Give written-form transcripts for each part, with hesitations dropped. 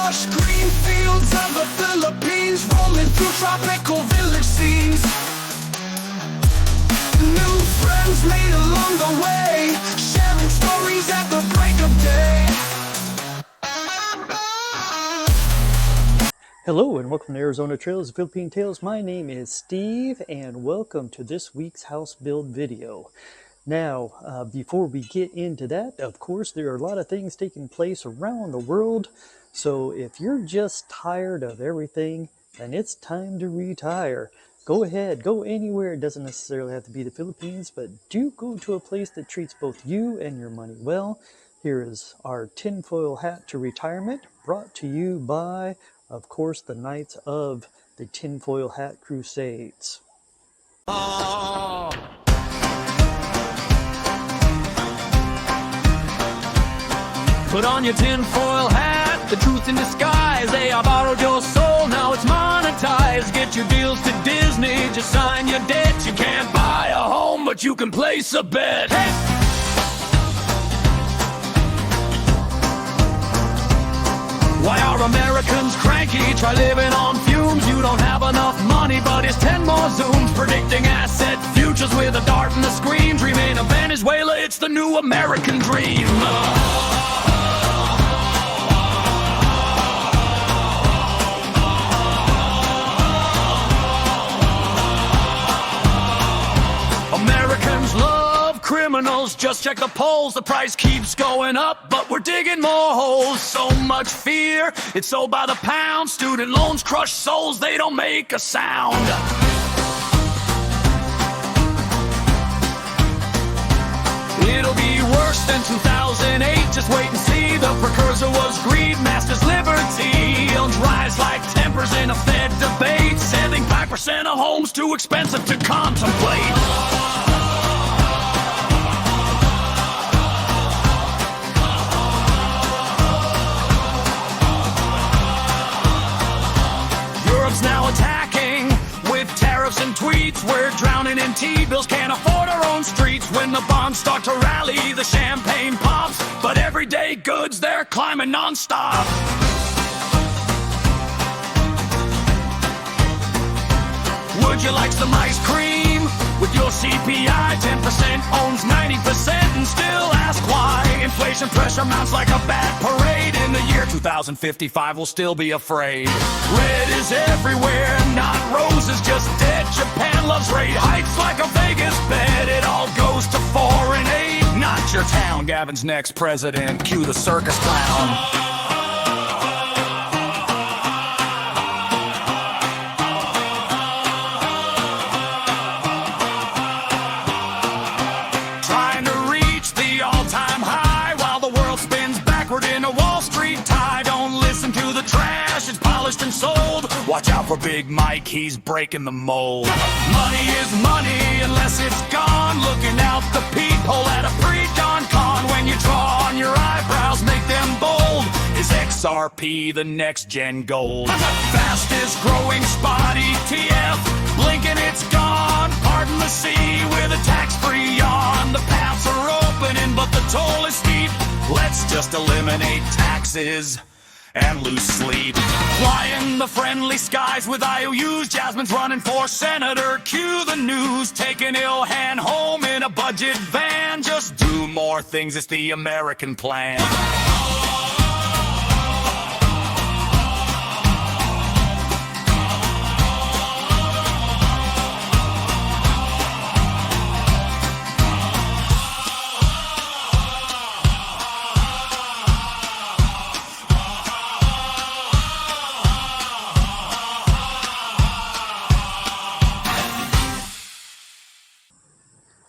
lush green fields of the Philippines, rolling through tropical village scenes. New friends made along the way, sharing stories at the break of day. Hello and welcome to Arizona Trails, Philippine Tales. My name is Steve and welcome to this week's house build video. Now, before we get into that, of course, there are a lot of things taking place around the world. So if you're just tired of everything, then it's time to retire. Go ahead, go anywhere. It doesn't necessarily have to be the Philippines, but do go to a place that treats both you and your money well. Here is our tinfoil hat to retirement, brought to you by, of course, the Knights of the Tinfoil Hat Crusades. Oh. Put on your tinfoil hat, the truth in disguise. They have borrowed your soul, now it's monetized. Get your deals to Disney, just sign your debt. You can't buy a home, but you can place a bet. Hey! Why are Americans cranky? Try living on fumes. You don't have enough money, but it's 10 more zooms. Predicting asset futures with a dart in the screen. Dreaming of Venezuela, it's the new American dream. Americans love criminals, just check the polls. The price keeps going up, but we're digging more holes. So much fear, it's sold by the pound. Student loans crush souls, they don't make a sound. It'll be worse than 2008, just wait and see. The precursor was greed, masters liberty. Yields rise like tempers in a Fed debate. 75% of homes too expensive to contemplate. Europe's now attacking with tariffs and tweets. We're drowning in T-bills, can't afford our own streets. When the bonds start to rally, the champagne pops. But everyday goods, they're climbing non-stop. Would you like some ice cream? With your CPI, 10% owns 90% and still ask why. Inflation pressure mounts like a bad parade. In the year 2055, we'll still be afraid. Red is everywhere, not roses, just dead. Japan loves rate hikes like a Vegas bet. It all goes to foreign aid, not your town. Gavin's next president, cue the circus clown. And sold. Watch out for Big Mike, he's breaking the mold. Money is money unless it's gone. Looking out the peephole at a pre-dawn con. When you draw on your eyebrows, make them bold. Is XRP the next gen gold? Fastest growing spot ETF. Blinking it's gone. Pardon the sea with a tax-free yawn. The paths are opening but the toll is steep. Let's just eliminate taxes and lose sleep. Flying the friendly skies with IOUs. Jasmine's running for senator. Cue the news. Taking Ilhan home in a budget van. Just do more things, it's the American plan.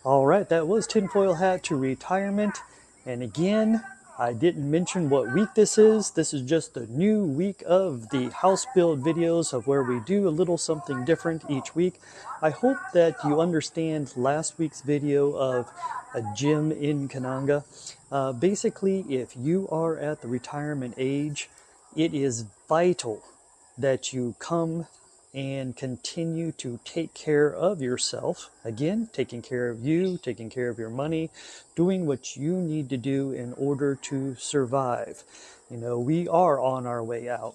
Alright, that was Tinfoil Hat to Retirement. And again, I didn't mention what week this is. This is just the new week of the house build videos of where we do a little something different each week. I hope that you understand last week's video of a gym in Kananga. Basically, if you are at the retirement age, it is vital that you come and continue to take care of yourself. Again, taking care of you, taking care of your money, doing what you need to do in order to survive. You know, we are on our way out,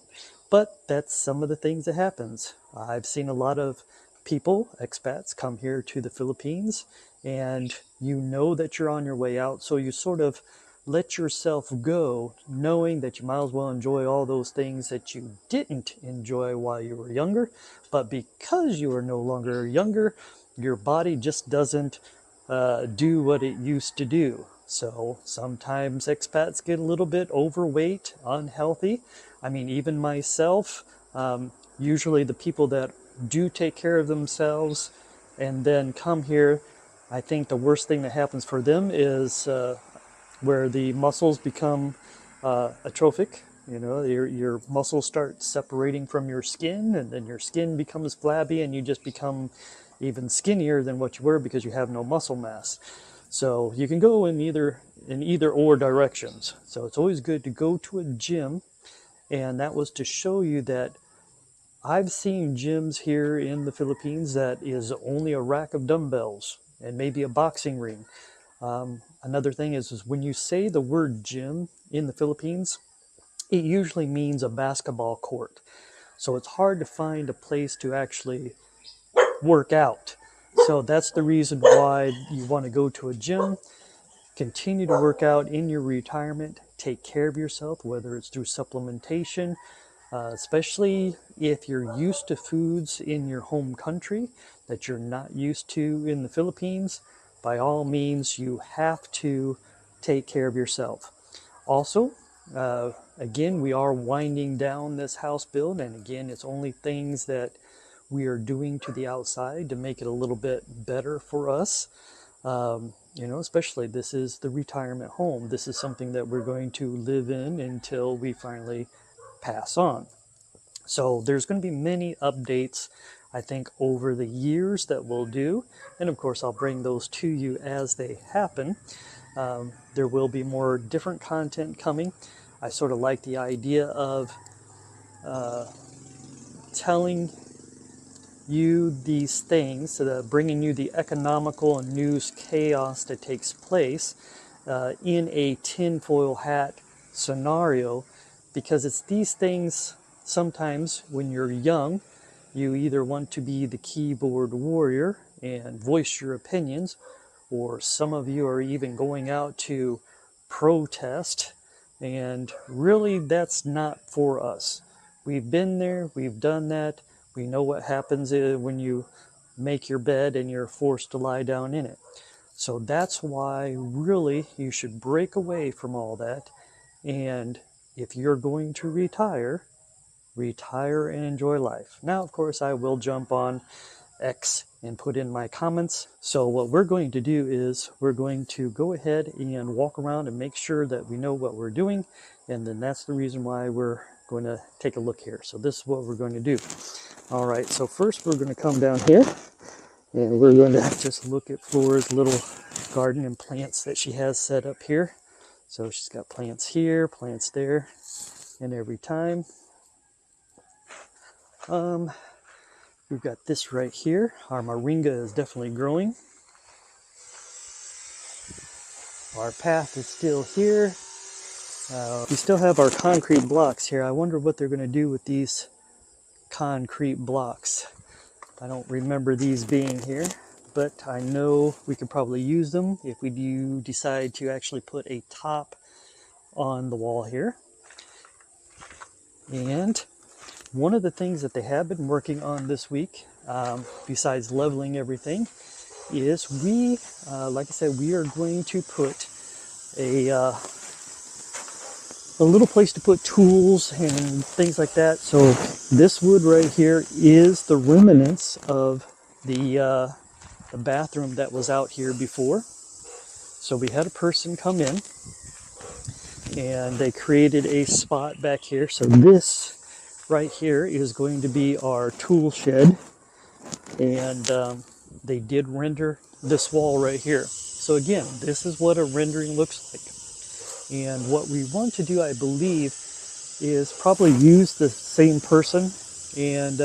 but that's some of the things that happens. I've seen a lot of people, expats, come here to the Philippines, and you know that you're on your way out, so you sort of let yourself go, knowing that you might as well enjoy all those things that you didn't enjoy while you were younger. But because you are no longer younger, your body just doesn't do what it used to do. So sometimes expats get a little bit overweight, unhealthy. I mean, even myself, usually the people that do take care of themselves and then come here, I think the worst thing that happens for them is where the muscles become atrophic. You know, your muscles start separating from your skin, and then your skin becomes flabby, and you just become even skinnier than what you were because you have no muscle mass. So you can go in either or directions. So it's always good to go to a gym, and that was to show you that I've seen gyms here in the Philippines that is only a rack of dumbbells and maybe a boxing ring. Another thing is when you say the word gym in the Philippines, it usually means a basketball court. So it's hard to find a place to actually work out. So that's the reason why you want to go to a gym, continue to work out in your retirement, take care of yourself, whether it's through supplementation, especially if you're used to foods in your home country that you're not used to in the Philippines. By all means, you have to take care of yourself. Also, again, we are winding down this house build, and again, it's only things that we are doing to the outside to make it a little bit better for us. You know, especially this is the retirement home. This is something that we're going to live in until we finally pass on. So there's going to be many updates, I think, over the years that we'll do. And of course, I'll bring those to you as they happen. There will be more different content coming. I sort of like the idea of telling you these things, bringing you the economical and news chaos that takes place in a tinfoil hat scenario, because it's these things sometimes when you're young, you either want to be the keyboard warrior and voice your opinions, or some of you are even going out to protest, and really that's not for us. We've been there, we've done that. We know what happens when you make your bed and you're forced to lie down in it. So that's why really you should break away from all that. And if you're going to retire and enjoy life. Now, of course, I will jump on X and put in my comments. So what we're going to do is we're going to go ahead and walk around and make sure that we know what we're doing. And then that's the reason why we're going to take a look here. So this is what we're going to do. All right, so first we're going to come down here and we're going to just look at Flora's little garden and plants that she has set up here. So she's got plants here, plants there, and every time. We've got this right here. Our moringa is definitely growing. Our path is still here. We still have our concrete blocks here. I wonder what they're going to do with these concrete blocks. I don't remember these being here, but I know we could probably use them if we do decide to actually put a top on the wall here. And one of the things that they have been working on this week, besides leveling everything, is like I said, we are going to put a little place to put tools and things like that. So this wood right here is the remnants of the bathroom that was out here before. So we had a person come in and they created a spot back here. So this right here is going to be our tool shed, and they did render this wall right here. So again, this is what a rendering looks like. And what we want to do, I believe, is probably use the same person and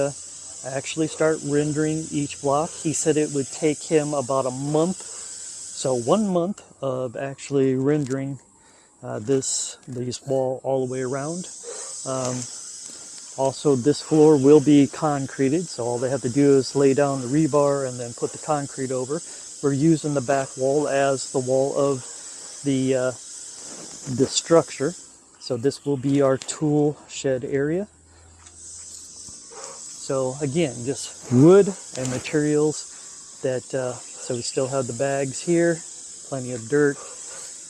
actually start rendering each block. He said it would take him about a month, so 1 month of actually rendering this wall all the way around. Also, this floor will be concreted, so all they have to do is lay down the rebar and then put the concrete over. We're using the back wall as the wall of the structure. So this will be our tool shed area. So again, just wood and materials that, so we still have the bags here, plenty of dirt,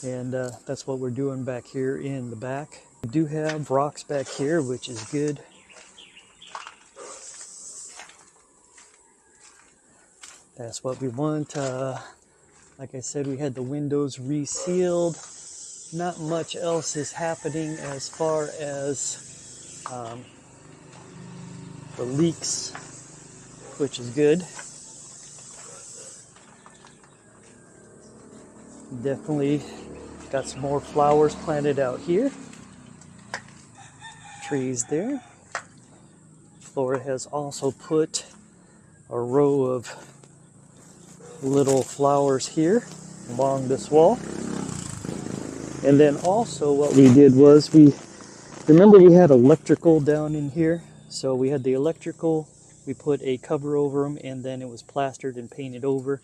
and that's what we're doing back here in the back. We do have rocks back here, which is good. That's what we want. Like I said, we had the windows resealed. Not much else is happening as far as the leaks, which is good. Definitely got some more flowers planted out here. Trees there. Flora has also put a row of little flowers here along this wall. And then also what we did was remember we had electrical down in here. So we had the electrical, we put a cover over them, and then it was plastered and painted over.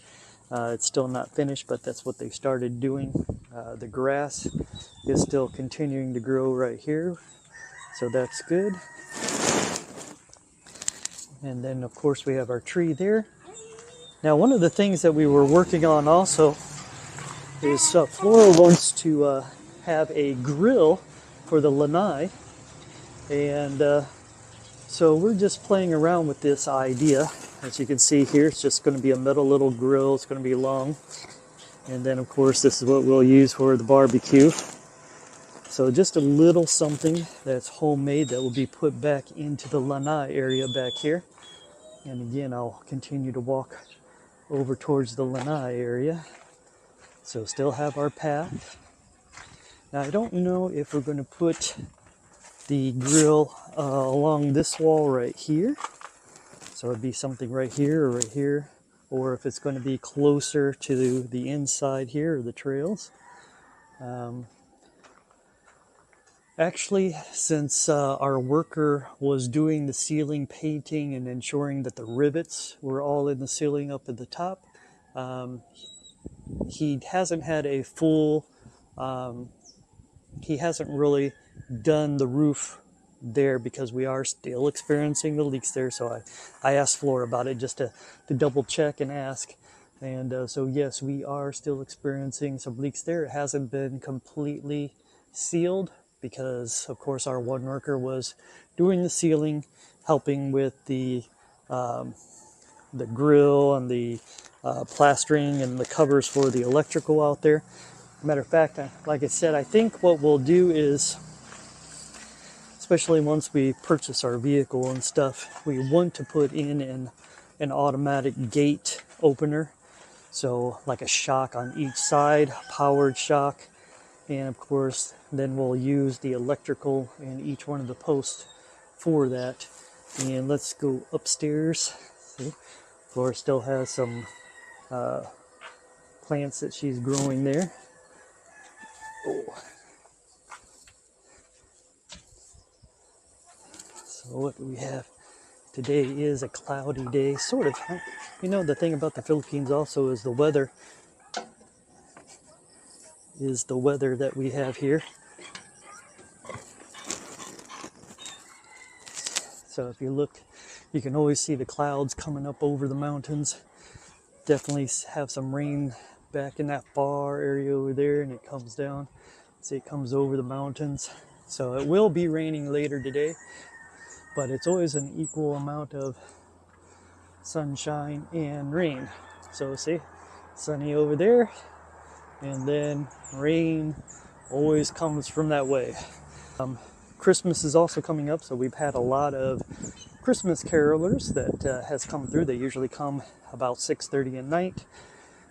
It's still not finished, but that's what they started doing. The grass is still continuing to grow right here, so that's good. And then of course we have our tree there. Now one of the things that we were working on also is Flora wants to have a grill for the lanai, and so we're just playing around with this idea. As you can see here, it's just going to be a metal little grill. It's going to be long, and then of course this is what we'll use for the barbecue. So just a little something that's homemade that will be put back into the lanai area back here. And again, I'll continue to walk over towards the lanai area. So still have our path. Now I don't know if we're going to put the grill along this wall right here. So it'd be something right here or right here, or if it's going to be closer to the inside here, or the trails. Actually, since our worker was doing the ceiling painting and ensuring that the rivets were all in the ceiling up at the top, he hasn't had a full, he hasn't really done the roof there because we are still experiencing the leaks there. So I asked Flora about it just to double check and ask. And so yes, we are still experiencing some leaks there. It hasn't been completely sealed because of course our one worker was doing the sealing, helping with the grill and the plastering and the covers for the electrical out there. Matter of fact, like I said, I think what we'll do is, especially once we purchase our vehicle and stuff, we want to put in an automatic gate opener. So like a shock on each side, powered shock. And of course, then we'll use the electrical in each one of the posts for that. And let's go upstairs. See, Flora still has some plants that she's growing there. Oh. So what do we have? Today is a cloudy day, sort of. You know, the thing about the Philippines also is the weather that we have here. So if you look, you can always see the clouds coming up over the mountains. Definitely have some rain back in that far area over there, and it comes down. See, it comes over the mountains. So it will be raining later today, but it's always an equal amount of sunshine and rain. So see, sunny over there, and then rain always comes from that way. Christmas is also coming up, so we've had a lot of Christmas carolers that has come through. They usually come about 6:30 at night,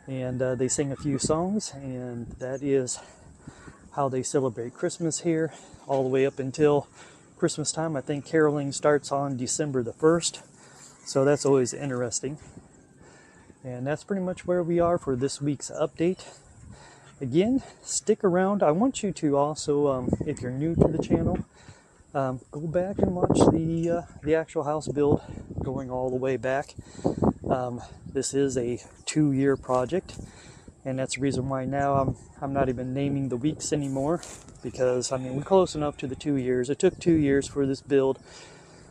and they sing a few songs, and that is how they celebrate Christmas here, all the way up until Christmas time. I think caroling starts on December the 1st, So that's always interesting. And that's pretty much where we are for this week's update. Again, stick around. I want you to also, if you're new to the channel, go back and watch the actual house build going all the way back. This is a 2-year project, and that's the reason why now I'm not even naming the weeks anymore, because I mean we're close enough to the 2 years. It took 2 years for this build,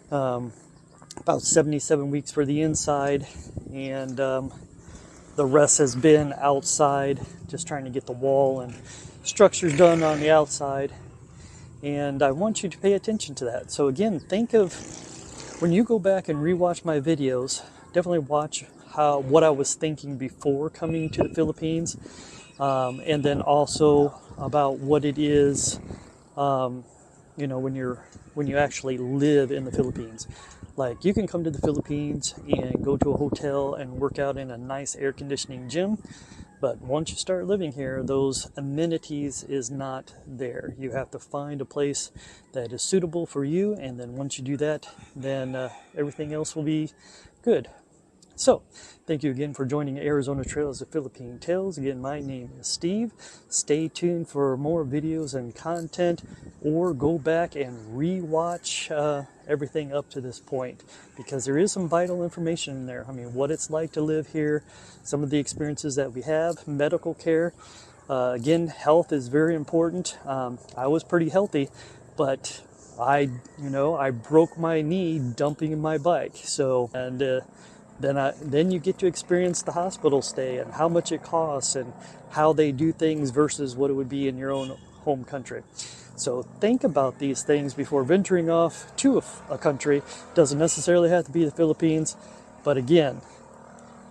about 77 weeks for the inside, and the rest has been outside, just trying to get the wall and structures done on the outside. And I want you to pay attention to that. So again, think of when you go back and rewatch my videos, definitely watch what I was thinking before coming to the Philippines, and then also about what it is, you know, when you actually live in the Philippines. Like, you can come to the Philippines and go to a hotel and work out in a nice air conditioning gym, but once you start living here, those amenities is not there. You have to find a place that is suitable for you, and then once you do that, then everything else will be good. So, thank you again for joining Arizona Trails of Philippine Tales. Again, my name is Steve. Stay tuned for more videos and content, or go back and re-watch everything up to this point, because there is some vital information in there. I mean, what it's like to live here, some of the experiences that we have, medical care. Again, health is very important. I was pretty healthy, but I broke my knee dumping my bike. So, and then you get to experience the hospital stay and how much it costs and how they do things versus what it would be in your own home country. So think about these things before venturing off to a country. Doesn't necessarily have to be the Philippines, but again,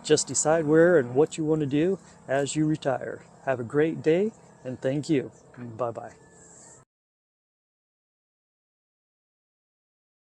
just decide where and what you want to do as you retire. Have a great day, and thank you. Bye-bye.